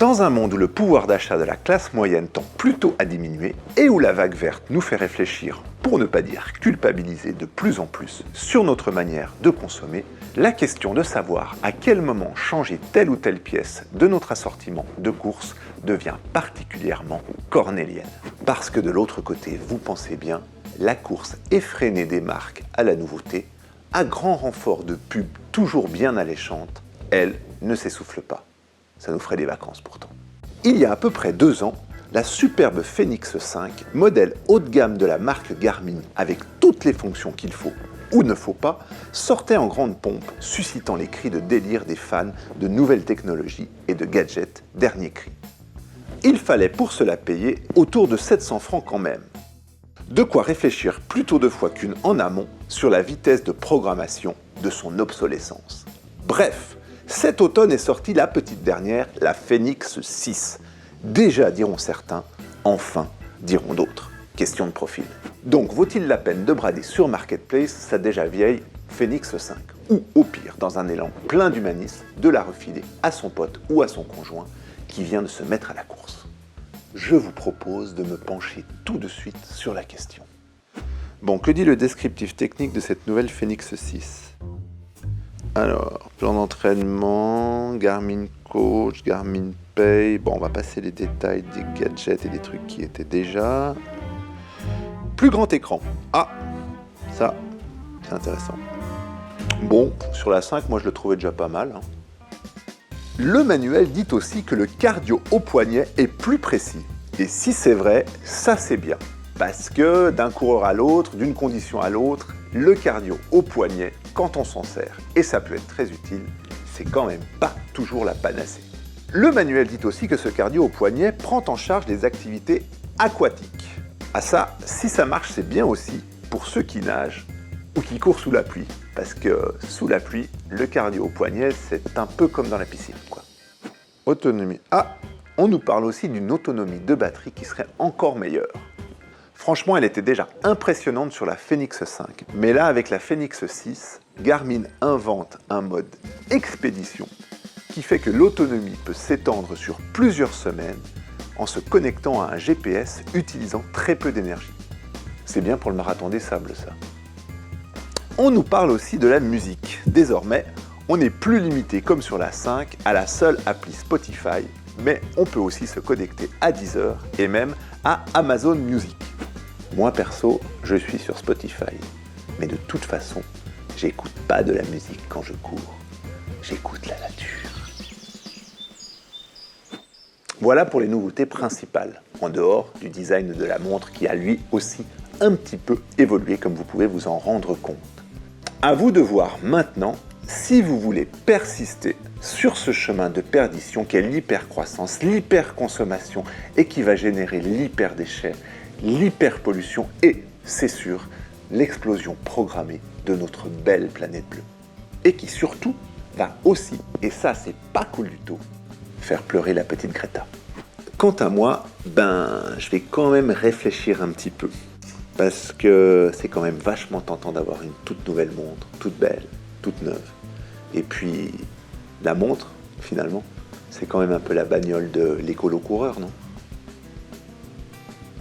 Dans un monde où le pouvoir d'achat de la classe moyenne tend plutôt à diminuer et où la vague verte nous fait réfléchir, pour ne pas dire culpabiliser de plus en plus sur notre manière de consommer, la question de savoir à quel moment changer telle ou telle pièce de notre assortiment de courses devient particulièrement cornélienne. Parce que de l'autre côté, vous pensez bien, la course effrénée des marques à la nouveauté, à grand renfort de pubs toujours bien alléchantes, elle ne s'essouffle pas. Ça nous ferait des vacances pourtant. Il y a à peu près 2 ans, la superbe Fenix 5, modèle haut de gamme de la marque Garmin avec toutes les fonctions qu'il faut ou ne faut pas, sortait en grande pompe, suscitant les cris de délire des fans de nouvelles technologies et de gadgets dernier cri. Il fallait pour cela payer autour de 700 francs quand même. De quoi réfléchir plutôt 2 fois qu'une en amont sur la vitesse de programmation de son obsolescence. Bref, cet automne est sortie la petite dernière, la Fenix 6. Déjà diront certains, enfin diront d'autres. Question de profil. Donc vaut-il la peine de brader sur Marketplace sa déjà vieille Fenix 5 ou au pire, dans un élan plein d'humanisme, de la refiler à son pote ou à son conjoint qui vient de se mettre à la course? Je vous propose de me pencher tout de suite sur la question. Bon, que dit le descriptif technique de cette nouvelle Fenix 6? Alors, plan d'entraînement, Garmin Coach, Garmin Pay. Bon, on va passer les détails des gadgets et des trucs qui étaient déjà. Plus grand écran. Ah, ça, c'est intéressant. Bon, sur la 5, moi je le trouvais déjà pas mal. Le manuel dit aussi que le cardio au poignet est plus précis. Et si c'est vrai, ça c'est bien. Parce que d'un coureur à l'autre, d'une condition à l'autre, le cardio au poignet, quand on s'en sert, et ça peut être très utile, c'est quand même pas toujours la panacée. Le manuel dit aussi que ce cardio au poignet prend en charge les activités aquatiques. Ah ça, si ça marche, c'est bien aussi pour ceux qui nagent ou qui courent sous la pluie. Parce que sous la pluie, le cardio au poignet, c'est un peu comme dans la piscine, quoi. Autonomie. Ah, on nous parle aussi d'une autonomie de batterie qui serait encore meilleure. Franchement, elle était déjà impressionnante sur la Fenix 5. Mais là, avec la Fenix 6, Garmin invente un mode expédition qui fait que l'autonomie peut s'étendre sur plusieurs semaines en se connectant à un GPS utilisant très peu d'énergie. C'est bien pour le marathon des sables, ça. On nous parle aussi de la musique. Désormais, on n'est plus limité comme sur la 5 à la seule appli Spotify, mais on peut aussi se connecter à Deezer et même à Amazon Music. Moi perso, je suis sur Spotify, mais de toute façon, j'écoute pas de la musique quand je cours, j'écoute la nature. Voilà pour les nouveautés principales, en dehors du design de la montre qui a lui aussi un petit peu évolué comme vous pouvez vous en rendre compte. À vous de voir maintenant si vous voulez persister sur ce chemin de perdition qu'est l'hypercroissance, l'hyperconsommation et qui va générer l'hyperdéchet, l'hyperpollution et, c'est sûr, l'explosion programmée de notre belle planète bleue. Et qui surtout va aussi, et ça c'est pas cool du tout, faire pleurer la petite Greta. Quant à moi, je vais quand même réfléchir un petit peu. Parce que c'est quand même vachement tentant d'avoir une toute nouvelle montre, toute belle, toute neuve. Et puis, la montre, finalement, c'est quand même un peu la bagnole de l'écolo-coureur, non ?